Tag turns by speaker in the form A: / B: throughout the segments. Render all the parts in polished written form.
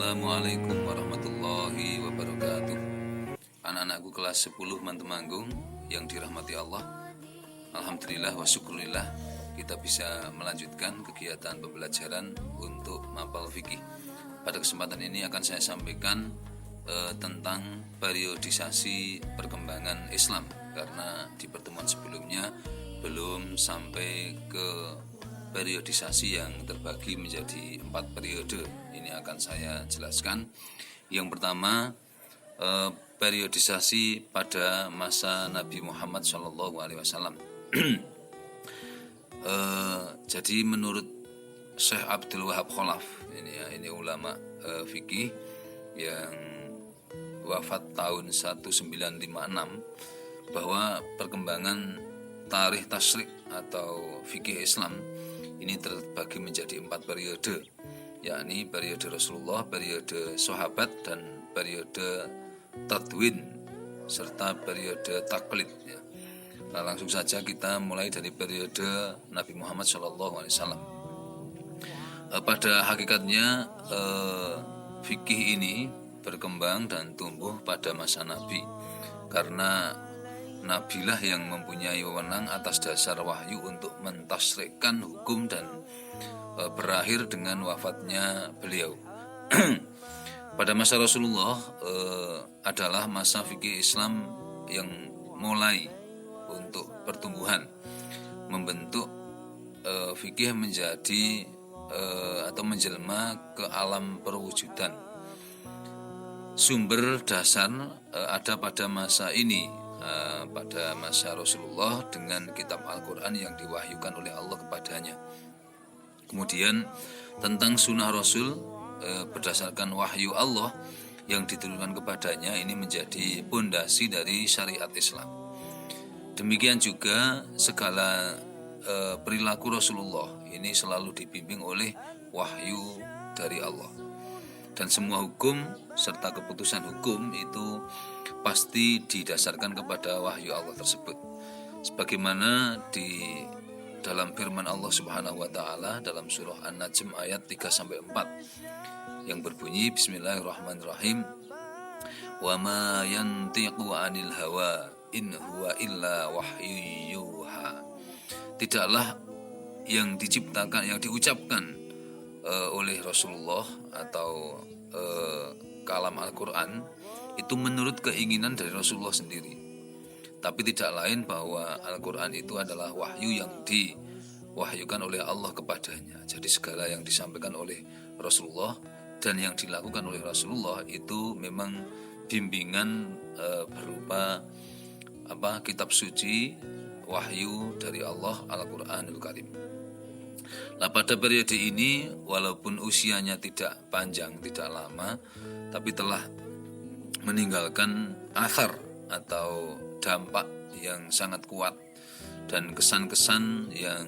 A: Assalamualaikum warahmatullahi wabarakatuh. Anak-anakku kelas 10 Mantemanggung yang dirahmati Allah. Alhamdulillah wa syukurillah kita bisa melanjutkan kegiatan pembelajaran untuk mapal fikih. Pada kesempatan ini akan saya sampaikan tentang periodisasi perkembangan Islam, karena di pertemuan sebelumnya belum sampai ke periodisasi yang terbagi menjadi 4 periode. Ini akan saya jelaskan. Yang pertama, periodisasi pada masa Nabi Muhammad SAW. Jadi menurut Syekh Abdul Wahab Khalaf, ini ulama fikih yang wafat tahun 1956, bahwa perkembangan tarikh tasyrik atau fikih Islam ini terbagi menjadi 4 periode, yakni periode Rasulullah, periode sahabat, dan periode tadwin serta periode taklid. Nah, langsung saja kita mulai dari periode Nabi Muhammad SAW. Pada hakikatnya fikih ini berkembang dan tumbuh pada masa Nabi, karena Nabilah yang mempunyai wewenang atas dasar wahyu untuk mentasrikkan hukum, dan berakhir dengan wafatnya beliau. Pada masa Rasulullah adalah masa fikih Islam yang mulai untuk pertumbuhan, membentuk fikih menjadi atau menjelma ke alam perwujudan. Sumber dasar ada pada masa ini, pada masa Rasulullah, dengan kitab Al-Quran yang diwahyukan oleh Allah kepadanya. Kemudian tentang sunnah Rasul berdasarkan wahyu Allah yang diturunkan kepadanya, ini menjadi pondasi dari syariat Islam. Demikian juga segala perilaku Rasulullah ini selalu dibimbing oleh wahyu dari Allah. Dan semua hukum serta keputusan hukum itu pasti didasarkan kepada wahyu Allah tersebut. Sebagaimana di dalam firman Allah Subhanahu wa taala dalam surah An-Najm ayat 3-4 yang berbunyi, Bismillahirrahmanirrahim, wa ma yantiqu 'anil hawa in huwa illa wahyu yuha. Tidaklah yang diciptakan, yang diucapkan oleh Rasulullah atau kalam Al-Quran itu menurut keinginan dari Rasulullah sendiri, tapi tidak lain bahwa Al-Quran itu adalah wahyu yang diwahyukan oleh Allah kepadanya. Jadi segala yang disampaikan oleh Rasulullah dan yang dilakukan oleh Rasulullah itu memang bimbingan berupa kitab suci, wahyu dari Allah, Al-Quranul Karim. Nah, pada periode ini walaupun usianya tidak panjang, tidak lama, tapi telah meninggalkan athar atau dampak yang sangat kuat dan kesan-kesan yang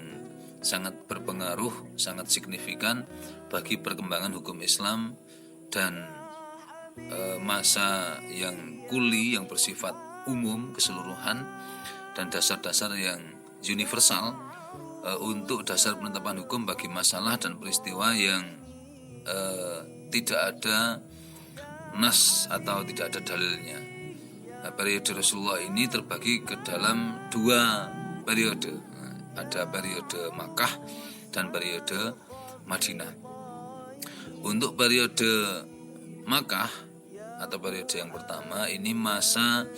A: sangat berpengaruh, sangat signifikan bagi perkembangan hukum Islam dan masa yang kuli, yang bersifat umum, keseluruhan, dan dasar-dasar yang universal untuk dasar penetapan hukum bagi masalah dan peristiwa yang tidak ada nas atau tidak ada dalilnya. Nah, periode Rasulullah ini terbagi ke dalam 2 periode. Ada periode Makkah dan periode Madinah. Untuk periode Makkah atau periode yang pertama ini masa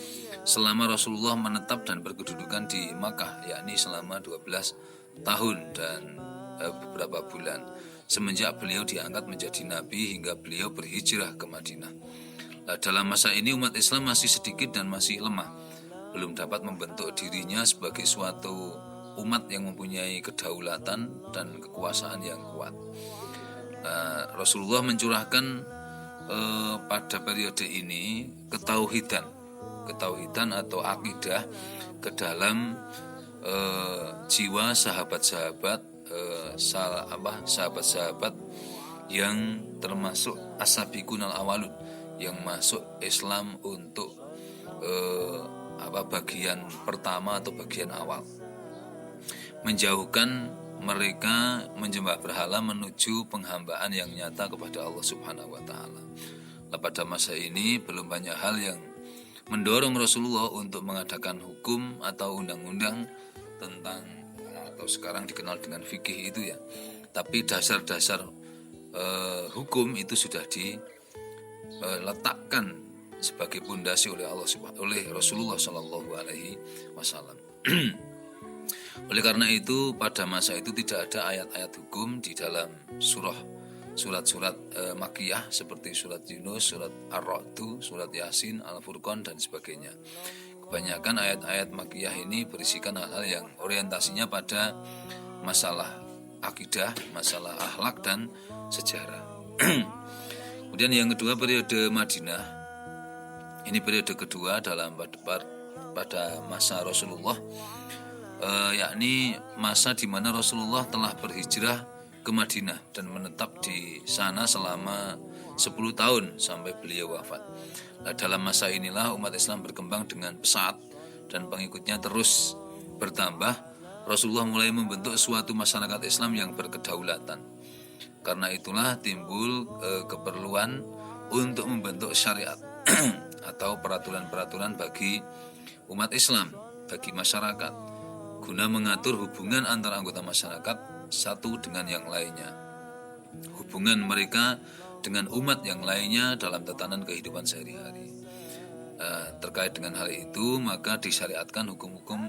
A: selama Rasulullah menetap dan berkedudukan di Makkah, yakni selama 12 tahun dan beberapa bulan semenjak beliau diangkat menjadi nabi hingga beliau berhijrah ke Madinah. Nah, dalam masa ini umat Islam masih sedikit dan masih lemah, belum dapat membentuk dirinya sebagai suatu umat yang mempunyai kedaulatan dan kekuasaan yang kuat. Nah, Rasulullah mencurahkan pada periode ini ketauhidan atau akidah ke dalam jiwa sahabat-sahabat sahabat-sahabat yang termasuk as-sabiqun al-awwalun, yang masuk Islam untuk bagian pertama atau bagian awal, menjauhkan mereka menyembah berhala menuju penghambaan yang nyata kepada Allah Subhanahu wa taala. Pada masa ini belum banyak hal yang mendorong Rasulullah untuk mengadakan hukum atau undang-undang tentang atau sekarang dikenal dengan fikih itu ya. Tapi dasar-dasar hukum itu sudah diletakkan sebagai pondasi oleh Rasulullah Shallallahu Alaihi Wasallam. Oleh karena itu pada masa itu tidak ada ayat-ayat hukum di dalam surat-surat Makkiyah seperti surat Yunus, surat Ar-Ra'd, surat Yasin, Al-Furqan dan sebagainya. Kebanyakan ayat-ayat Makkiyah ini berisikan hal-hal yang orientasinya pada masalah akidah, masalah akhlak dan sejarah. Kemudian yang kedua periode Madinah. Ini periode kedua dalam pada masa Rasulullah, yakni masa di mana Rasulullah telah berhijrah ke Madinah dan menetap di sana selama 10 tahun sampai beliau wafat. Nah, dalam masa inilah umat Islam berkembang dengan pesat dan pengikutnya terus bertambah. Rasulullah mulai membentuk suatu masyarakat Islam yang berkedaulatan. Karena itulah timbul keperluan untuk membentuk syariat atau peraturan-peraturan bagi umat Islam, bagi masyarakat, guna mengatur hubungan antara anggota masyarakat satu dengan yang lainnya, hubungan mereka dengan umat yang lainnya dalam tatanan kehidupan sehari-hari. Terkait dengan hal itu maka disyariatkan hukum-hukum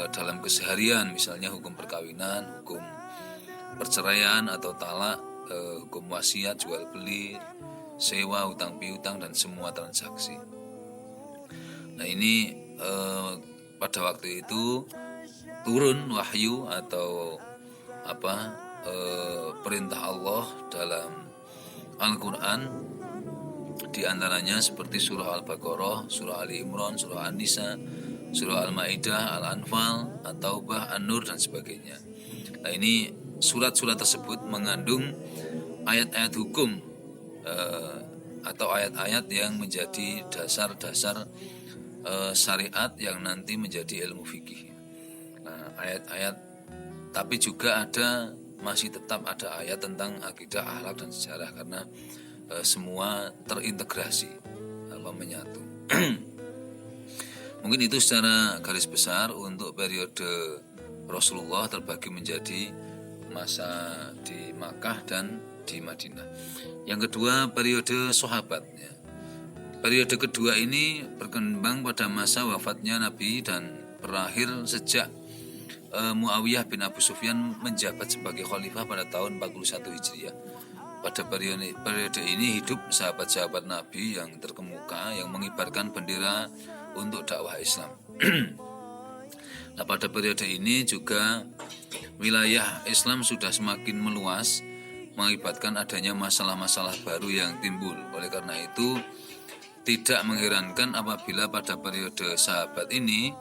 A: dalam keseharian, misalnya hukum perkawinan, hukum perceraian atau talak, hukum wasiat, jual beli, sewa, hutang piutang dan semua transaksi. Nah ini pada waktu itu turun wahyu atau perintah Allah dalam Al-Quran, di antaranya seperti surah Al-Baqarah, surah Ali Imran, surah An-Nisa, surah Al-Maidah, Al-Anfal, At-Taubah, An-Nur dan sebagainya. Nah ini surat-surat tersebut mengandung ayat-ayat hukum atau ayat-ayat yang menjadi dasar-dasar syariat yang nanti menjadi ilmu fikih. Nah, ayat-ayat, tapi juga masih tetap ada ayat tentang akidah, akhlak dan sejarah karena semua terintegrasi menyatu. Mungkin itu secara garis besar untuk periode Rasulullah terbagi menjadi masa di Makkah dan di Madinah. Yang kedua periode sahabatnya. Periode kedua ini berkembang pada masa wafatnya Nabi dan berakhir sejak Muawiyah bin Abu Sufyan menjabat sebagai khalifah pada tahun 41 Hijriah. Pada periode ini hidup sahabat-sahabat Nabi yang terkemuka yang mengibarkan bendera untuk dakwah Islam. Nah, pada periode ini juga wilayah Islam sudah semakin meluas, mengakibatkan adanya masalah-masalah baru yang timbul. Oleh karena itu tidak mengherankan apabila pada periode sahabat ini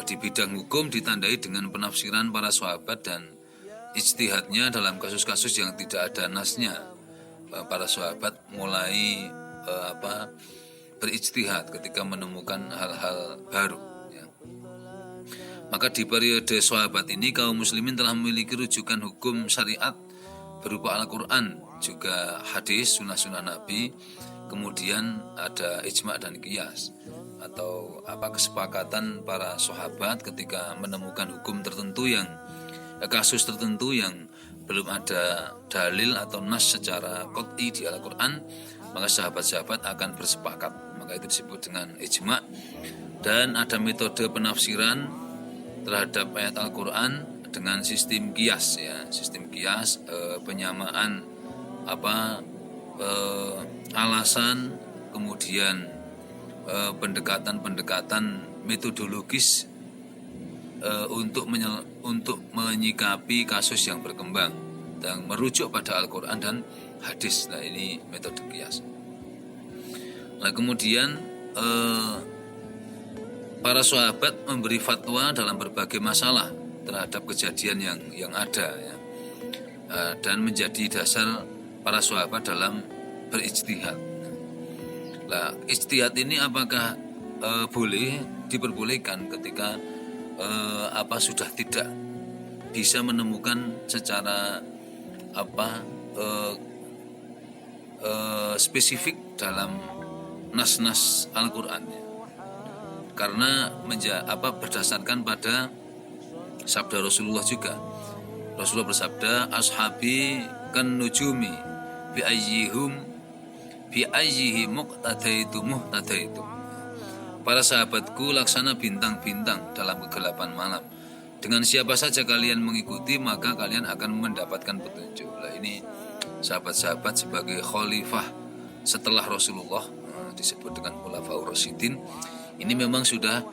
A: di bidang hukum ditandai dengan penafsiran para sahabat dan ijtihadnya dalam kasus-kasus yang tidak ada nasnya. Para sahabat mulai berijtihad ketika menemukan hal-hal baru ya. Maka di periode sahabat ini kaum muslimin telah memiliki rujukan hukum syariat berupa Al-Quran, juga hadis, sunnah-sunnah Nabi. Kemudian ada ijma' dan qiyas atau kesepakatan para sahabat ketika menemukan hukum tertentu yang kasus tertentu yang belum ada dalil atau nas secara qat'i di Al-Quran, maka sahabat-sahabat akan bersepakat, maka itu disebut dengan ijma'. Dan ada metode penafsiran terhadap ayat Al-Quran dengan sistem qiyas ya, sistem qiyas, penyamaan alasan, kemudian pendekatan metodologis untuk menyikapi kasus yang berkembang dan merujuk pada Al-Quran dan hadis. Nah ini metode qiyas. Nah kemudian para sahabat memberi fatwa dalam berbagai masalah terhadap kejadian yang ada ya, dan menjadi dasar para sahabat dalam berijtihad. Nah, ijtihad ini apakah boleh diperbolehkan ketika sudah tidak bisa menemukan secara spesifik dalam nas-nas Al-Qur'an, karena berdasarkan pada sabda Rasulullah juga. Rasulullah bersabda, ashabi kan nujumi bi ayyihi muqtadaitu. Para sahabatku laksana bintang-bintang dalam kegelapan malam. Dengan siapa saja kalian mengikuti, maka kalian akan mendapatkan petunjuk. Nah, ini sahabat-sahabat sebagai khalifah setelah Rasulullah, disebut dengan Khulafaur Rasyidin. Ini memang sudah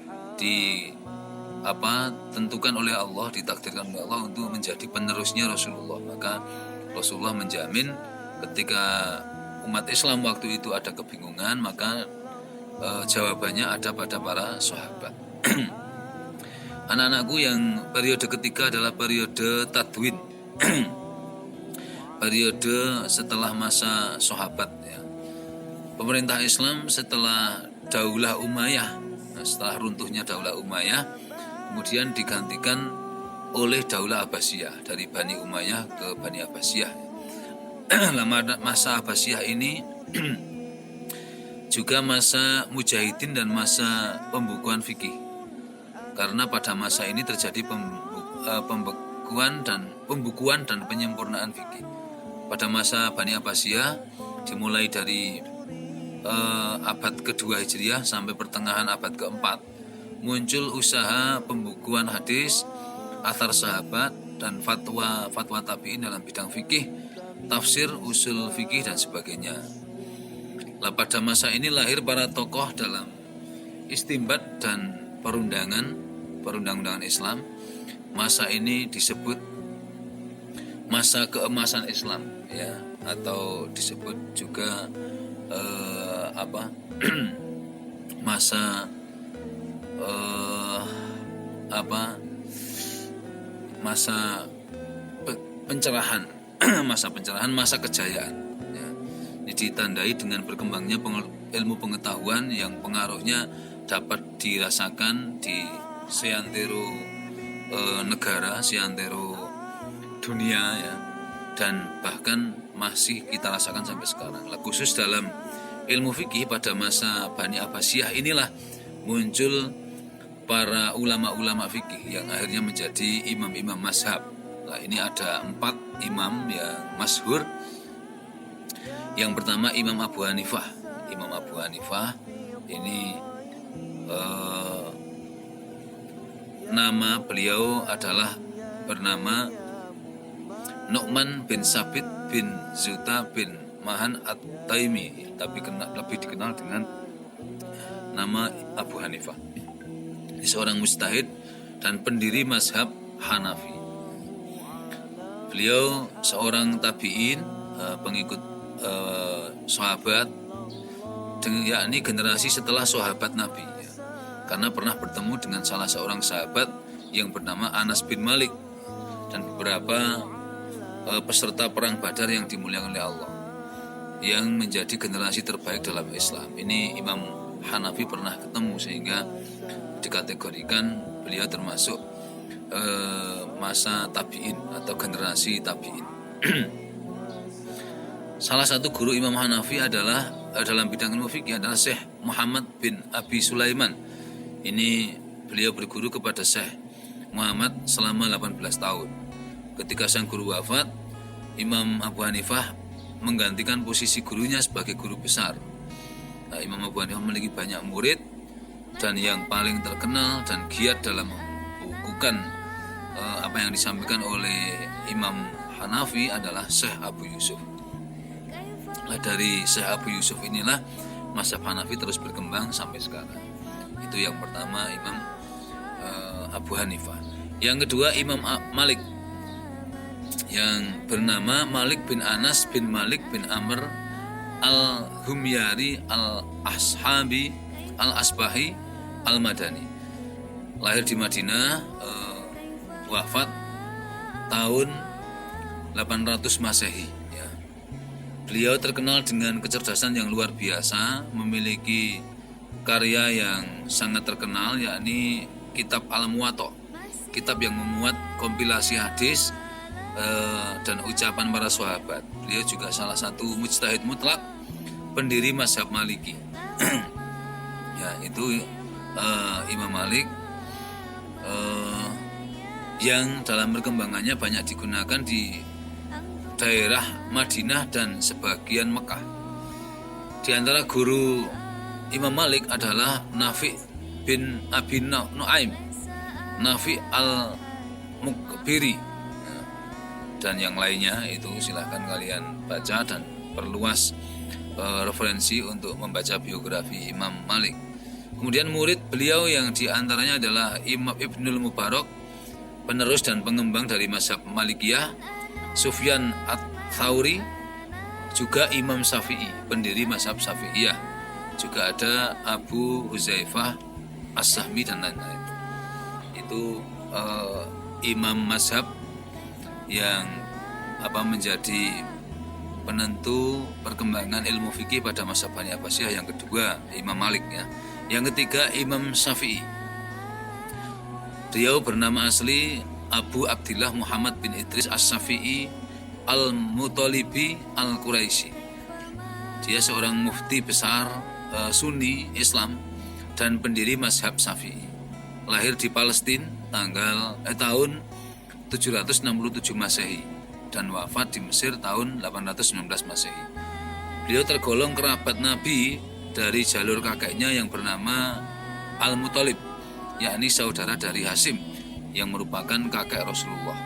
A: tentukan oleh Allah, ditakdirkan oleh Allah untuk menjadi penerusnya Rasulullah. Maka Rasulullah menjamin ketika umat Islam waktu itu ada kebingungan, maka jawabannya ada pada para sahabat. Anak-anakku, yang periode ketiga adalah periode tadwin. Periode setelah masa sahabat, ya. Pemerintah Islam setelah Daulah Umayyah, setelah runtuhnya Daulah Umayyah, kemudian digantikan oleh Daulah Abbasiyah, dari Bani Umayyah ke Bani Abbasiyah. Masa Abbasiyah ini juga masa mujahidin dan masa pembukuan fikih, karena pada masa ini terjadi pembukuan dan penyempurnaan fikih. Pada masa Bani Abbasiyah dimulai dari abad kedua Hijriah sampai pertengahan abad keempat, muncul usaha pembukuan hadis, athar sahabat, dan fatwa tabi'in dalam bidang fikih, tafsir, usul fikih, dan sebagainya. Pada masa ini lahir para tokoh dalam istimbat dan perundang-undangan Islam. Masa ini disebut masa keemasan Islam, ya, atau disebut juga masa pencerahan, masa kejayaan, ya. Ini ditandai dengan berkembangnya ilmu pengetahuan yang pengaruhnya dapat dirasakan di seantero negara, seantero dunia, ya, dan bahkan masih kita rasakan sampai sekarang. Khusus dalam ilmu fikih pada masa Bani Abbasiyah inilah muncul para ulama-ulama fikih yang akhirnya menjadi imam-imam mazhab. Nah, ini ada 4 imam yang masyhur. Yang pertama Imam Abu Hanifah. Imam Abu Hanifah ini nama beliau adalah bernama Nu'man bin Sabit bin Zuta bin Mahan At-Taimi, tapi lebih dikenal dengan nama Abu Hanifah. Ini seorang mujtahid dan pendiri mazhab Hanafi. Beliau seorang tabi'in, pengikut sahabat, yakni generasi setelah sahabat Nabi, ya. Karena pernah bertemu dengan salah seorang sahabat yang bernama Anas bin Malik dan beberapa peserta perang Badar yang dimuliakan oleh Allah, yang menjadi generasi terbaik dalam Islam. Ini Imam Hanafi pernah ketemu, sehingga dikategorikan beliau termasuk masa tabi'in atau generasi tabi'in. Salah satu guru Imam Hanafi adalah dalam bidang ilmu fikih adalah Syekh Muhammad bin Abi Sulaiman. Ini beliau berguru kepada Syekh Muhammad selama 18 tahun. Ketika sang guru wafat, Imam Abu Hanifah menggantikan posisi gurunya sebagai guru besar. Nah, Imam Abu Hanifah memiliki banyak murid, dan yang paling terkenal dan giat dalam membukukan apa yang disampaikan oleh Imam Hanafi adalah Syekh Abu Yusuf. Nah, dari Syekh Abu Yusuf inilah mazhab Hanafi terus berkembang sampai sekarang. Itu yang pertama, Imam Abu Hanifah. Yang kedua Imam Malik, yang bernama Malik bin Anas bin Malik bin Amr al-Humyari al-Ashabi al-Asbahi al-Madani. Lahir di Madinah, wafat tahun 800 Masehi, ya. Beliau terkenal dengan kecerdasan yang luar biasa, memiliki karya yang sangat terkenal, yakni Kitab Al-Muwatta. kitab yang memuat kompilasi hadis dan ucapan para sahabat. Beliau juga salah satu mujtahid mutlak, pendiri mazhab Maliki. Ya, itu Imam Malik yang dalam perkembangannya banyak digunakan di daerah Madinah dan sebagian Mekah. Di antara guru Imam Malik adalah Nafi bin Abi Nuaim, Nafi al-Mukbiri, dan yang lainnya. Itu silahkan kalian baca dan perluas referensi untuk membaca biografi Imam Malik. Kemudian murid beliau yang diantaranya adalah Imam Ibnul Mubarak, penerus dan pengembang dari mazhab Malikiyah, Sufyan Ats-Tsauri, juga Imam Syafi'i, pendiri mazhab Syafi'iyah, juga ada Abu Huzaifah As-Sahmi dan lain-lain. Itu imam mazhab yang menjadi penentu perkembangan ilmu fikih pada masa Bani Abbasiyah. Yang kedua Imam Malik, ya. Yang ketiga Imam Syafi'i. Beliau bernama asli Abu Abdillah Muhammad bin Idris As-Syafi'i Al-Muttalibi Al-Quraisy. Dia seorang mufti besar Sunni Islam dan pendiri mazhab Syafi'i. Lahir di Palestina tahun 767 Masehi dan wafat di Mesir tahun 819 Masehi. Beliau tergolong kerabat Nabi dari jalur kakeknya yang bernama Al-Muttalib, yakni saudara dari Hasim yang merupakan kakek Rasulullah.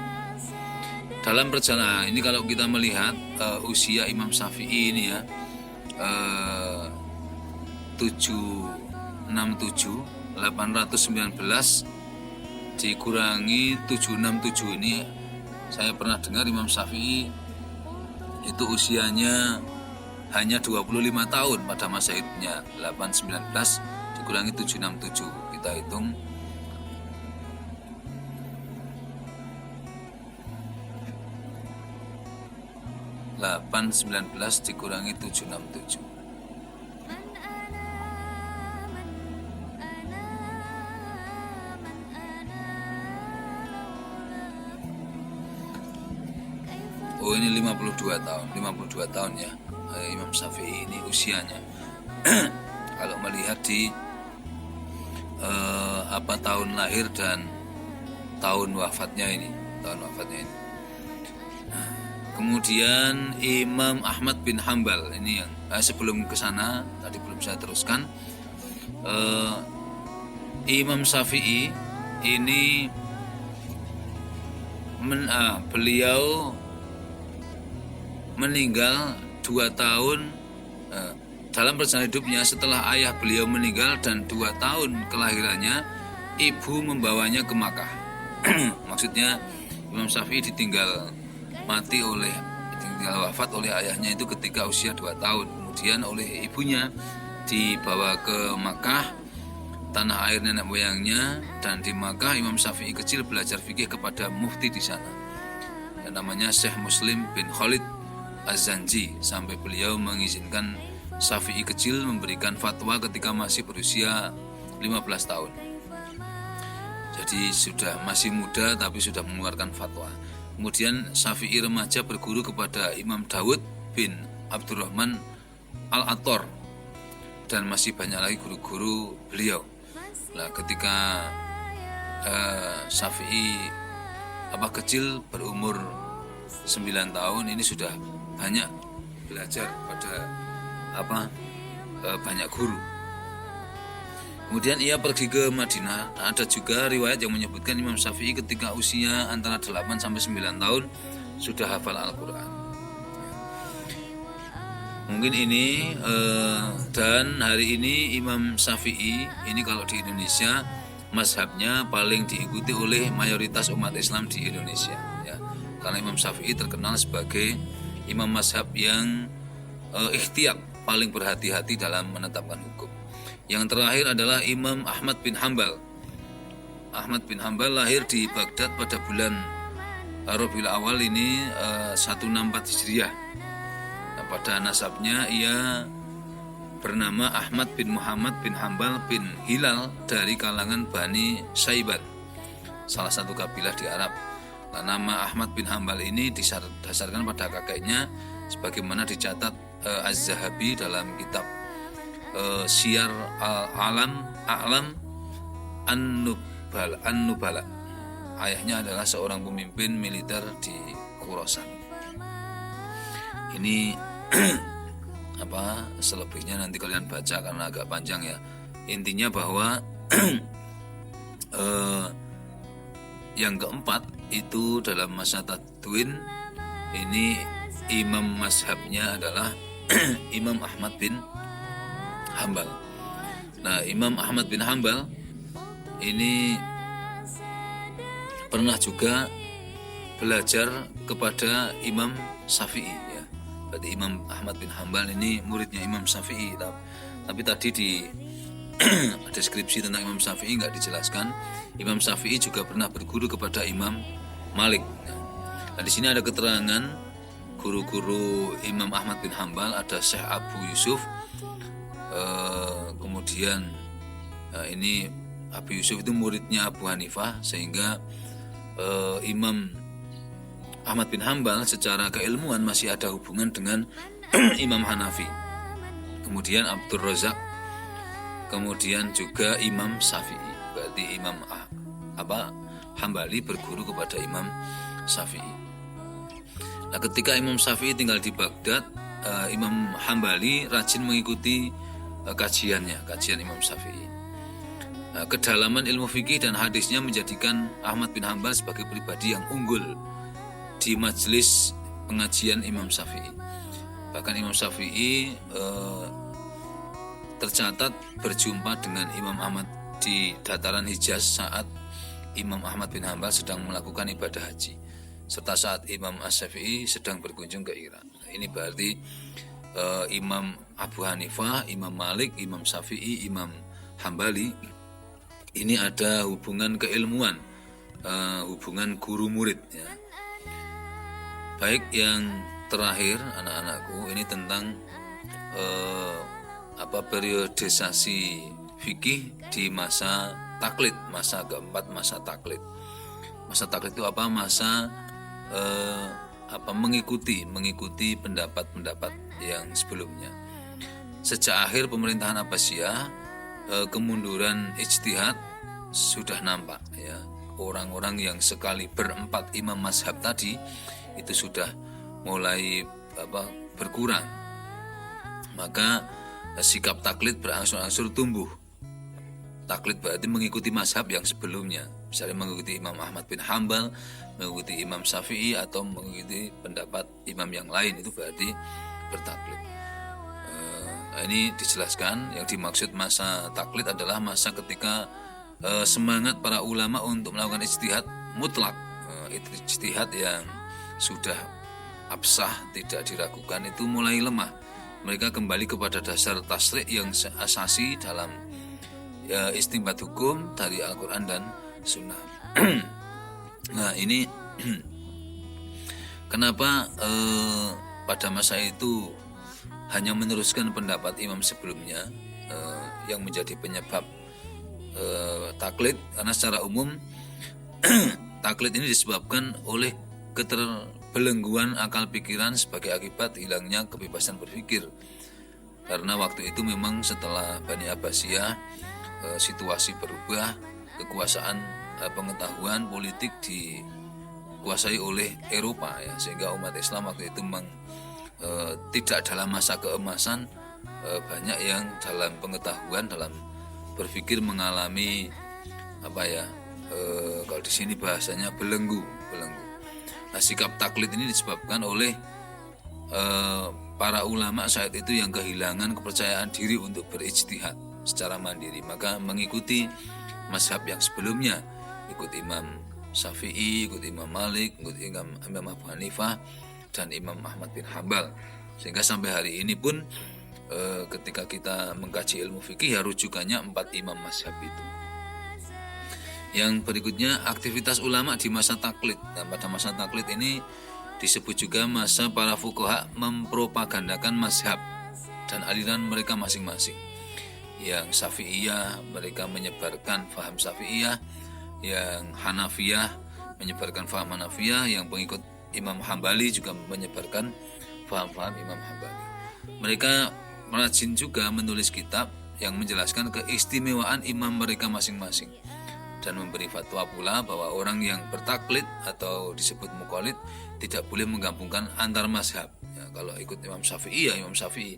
A: Dalam perjalanan ini kalau kita melihat usia Imam Syafi'i ini, ya, 767 819 dikurangi 767 ini, saya pernah dengar Imam Syafi'i itu usianya hanya 25 tahun pada masa hidupnya. 819 dikurangi 767, kita hitung 819 dikurangi 767. Oh, ini 52 tahun ya Imam Syafi'i ini usianya. Kalau melihat di tahun lahir dan tahun wafatnya ini. Kemudian Imam Ahmad bin Hambal ini yang sebelum ke sana tadi belum saya teruskan. Imam Syafi'i ini beliau meninggal 2 tahun dalam perjalanan hidupnya setelah ayah beliau meninggal, dan 2 tahun kelahirannya ibu membawanya ke Makkah. Maksudnya Imam Syafi'i ditinggal wafat oleh ayahnya itu ketika usia 2 tahun. Kemudian oleh ibunya dibawa ke Makkah, tanah air nenek moyangnya, dan di Makkah Imam Syafi'i kecil belajar fikih kepada mufti di sana yang namanya Syekh Muslim bin Khalid Az-Zanji, sampai beliau mengizinkan Syafi'i kecil memberikan fatwa ketika masih berusia 15 tahun. Jadi sudah masih muda tapi sudah mengeluarkan fatwa. Kemudian Syafi'i remaja berguru kepada Imam Dawud bin Abdurrahman Al-Attar, dan masih banyak lagi guru-guru beliau. Nah, ketika Syafi'i kecil berumur 9 tahun ini sudah banyak belajar pada banyak guru. Kemudian ia pergi ke Madinah. Ada juga riwayat yang menyebutkan Imam Syafi'i ketika usia antara 8 sampai 9 tahun sudah hafal Al-Qur'an. Mungkin ini dan hari ini Imam Syafi'i ini kalau di Indonesia mazhabnya paling diikuti oleh mayoritas umat Islam di Indonesia, ya. Karena Imam Syafi'i terkenal sebagai imam mazhab yang ikhtiyat, paling berhati-hati dalam menetapkan hukum. Yang terakhir adalah Imam Ahmad bin Hambal. Ahmad bin Hambal lahir di Baghdad pada bulan Rabiul Awal ini 164 Hijriah. Nah, pada nasabnya ia bernama Ahmad bin Muhammad bin Hambal bin Hilal dari kalangan Bani Saibat. salah satu kabilah di Arab. Nah, nama Ahmad bin Hambal ini didasarkan pada kakeknya, sebagaimana dicatat Az-Zahabi dalam kitab Syiar A'lam An-Nubala. Ayahnya adalah seorang pemimpin militer di Khurasan. Ini selebihnya nanti kalian baca karena agak panjang ya. Intinya bahwa yang keempat itu dalam masa tadwin ini imam mazhabnya adalah Imam Ahmad bin Hambal. Nah, Imam Ahmad bin Hambal ini pernah juga belajar kepada Imam Syafi'i ya. Berarti Imam Ahmad bin Hambal ini muridnya Imam Syafi'i. Tapi tadi di deskripsi tentang Imam Syafi'i nggak dijelaskan. Imam Syafi'i juga pernah berguru kepada Imam Malik. Nah, di sini ada keterangan guru-guru Imam Ahmad bin Hambal, ada Syekh Abu Yusuf, kemudian ini Abu Yusuf itu muridnya Abu Hanifah, sehingga Imam Ahmad bin Hambal secara keilmuan masih ada hubungan dengan Imam Hanafi. Kemudian Abdur Razak, kemudian juga Imam Syafi'i. Berarti Imam Hambali berguru kepada Imam Syafi'i. Nah, ketika Imam Syafi'i tinggal di Baghdad, Imam Hambali rajin mengikuti kajian Imam Syafi'i. Nah, kedalaman ilmu fikih dan hadisnya menjadikan Ahmad bin Hambal sebagai pribadi yang unggul di majelis pengajian Imam Syafi'i. Bahkan Imam Syafi'i tercatat berjumpa dengan Imam Ahmad di dataran Hijaz saat Imam Ahmad bin Hambal sedang melakukan ibadah haji, serta saat Imam Asy-Syafi'i sedang berkunjung ke Irak. Ini berarti Imam Abu Hanifah, Imam Malik, Imam Syafi'i, Imam Hambali ini ada hubungan keilmuan, hubungan guru murid ya. Baik, yang terakhir anak-anakku ini tentang periodisasi fikih di masa taklid, masa keempat, masa taklid. Masa taklid itu apa? Masa mengikuti pendapat-pendapat yang sebelumnya. Sejak akhir pemerintahan Abbasiyah, kemunduran ijtihad sudah nampak ya. Orang-orang yang sekali berempat imam mazhab tadi itu sudah mulai berkurang. Maka sikap taklid berangsur-angsur tumbuh. Taklid berarti mengikuti mazhab yang sebelumnya, misalnya mengikuti Imam Ahmad bin Hambal, mengikuti Imam Syafi'i, atau mengikuti pendapat imam yang lain, itu berarti bertaklid. Ini dijelaskan, yang dimaksud masa taklid adalah masa ketika semangat para ulama untuk melakukan ijtihad mutlak, itu ijtihad yang sudah absah, tidak diragukan, itu mulai lemah. Mereka kembali kepada dasar tasrik yang asasi dalam istinbat hukum dari Al-Quran dan Sunnah. Nah, ini kenapa pada masa itu hanya meneruskan pendapat imam sebelumnya yang menjadi penyebab taklid, karena secara umum taklid ini disebabkan oleh keterbelengguan akal pikiran sebagai akibat hilangnya kebebasan berpikir. Karena waktu itu memang setelah Bani Abbasiyah situasi berubah, kekuasaan pengetahuan politik dikuasai oleh Eropa ya, sehingga umat Islam waktu itu memang tidak dalam masa keemasan, banyak yang dalam pengetahuan, dalam berpikir mengalami kalau di sini bahasanya belenggu. Nah, sikap taklid ini disebabkan oleh para ulama saat itu yang kehilangan kepercayaan diri untuk berijtihad secara mandiri, maka mengikuti mazhab yang sebelumnya, ikut Imam Syafi'i, ikut Imam Malik, ikut Imam Abu Hanifah dan Imam Ahmad bin Hambal. Sehingga sampai hari ini pun ketika kita mengkaji ilmu fikih ya rujukannya 4 imam mazhab itu. Yang berikutnya, aktivitas ulama di masa taklid. Nah, pada masa taklid ini disebut juga masa para fuqaha mempropagandakan mazhab dan aliran mereka masing-masing. Yang Syafi'iyah, mereka menyebarkan faham Syafi'iyah, yang Hanafiyah menyebarkan faham Hanafiyah, yang pengikut Imam Hambali juga menyebarkan faham-faham Imam Hambali. Mereka rajin juga menulis kitab yang menjelaskan keistimewaan imam mereka masing-masing dan memberi fatwa pula bahwa orang yang bertaklid atau disebut muqallid tidak boleh menggabungkan antar mazhab. Ya, kalau ikut Imam Syafi'i ya Imam Syafi'i,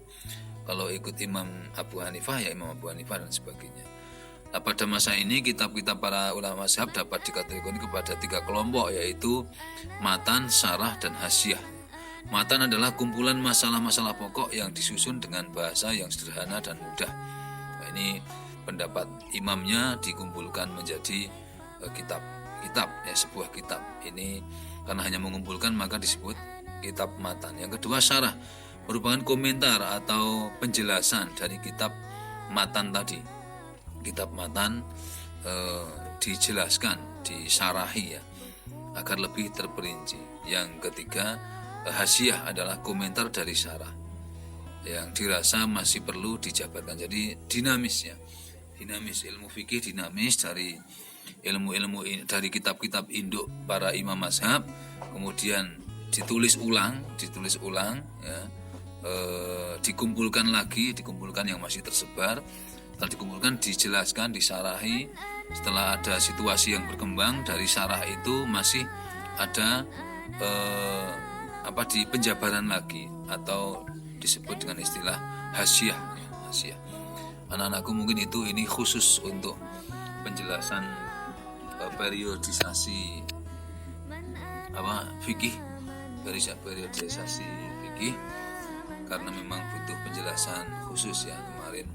A: kalau ikut Imam Abu Hanifah ya Imam Abu Hanifah dan sebagainya. Nah, pada masa ini kitab-kitab para ulama mazhab dapat dikategorikan kepada 3 kelompok, yaitu matan, syarah, dan hasyiah. Matan adalah kumpulan masalah-masalah pokok yang disusun dengan bahasa yang sederhana dan mudah. Nah, ini pendapat imamnya dikumpulkan menjadi kitab ya, sebuah kitab. Ini karena hanya mengumpulkan maka disebut kitab matan. Yang kedua syarah, merupakan komentar atau penjelasan dari kitab matan tadi. Kitab matan dijelaskan, disarahi ya, agar lebih terperinci. Yang ketiga hasyiah adalah komentar dari syarah yang dirasa masih perlu dijabarkan. Jadi dinamis ya, dinamis, ilmu fikih dinamis dari ilmu-ilmu dari kitab-kitab induk para imam mazhab, kemudian ditulis ulang ya, dikumpulkan yang masih tersebar. Setelah dikumpulkan, dijelaskan, disarahi. Setelah ada situasi yang berkembang, dari syarah itu masih ada di penjabaran lagi, atau disebut dengan istilah hasyiah. Anak-anakku, mungkin ini khusus untuk penjelasan periodisasi fikih, periodisasi fikih, karena memang butuh penjelasan khusus ya. Kemarin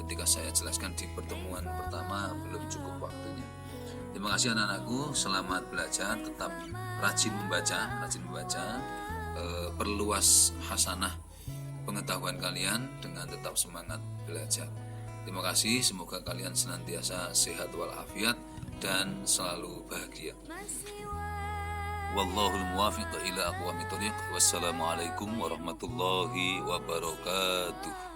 A: ketika saya jelaskan di pertemuan pertama belum cukup waktunya. Terima kasih anak-anakku, selamat belajar, tetap rajin membaca, perluas hasanah pengetahuan kalian dengan tetap semangat belajar. Terima kasih, semoga kalian senantiasa sehat walafiat dan selalu bahagia. Wallahul muwaffiq ila aqwamit thoriq. Wassalamualaikum warahmatullahi wabarakatuh.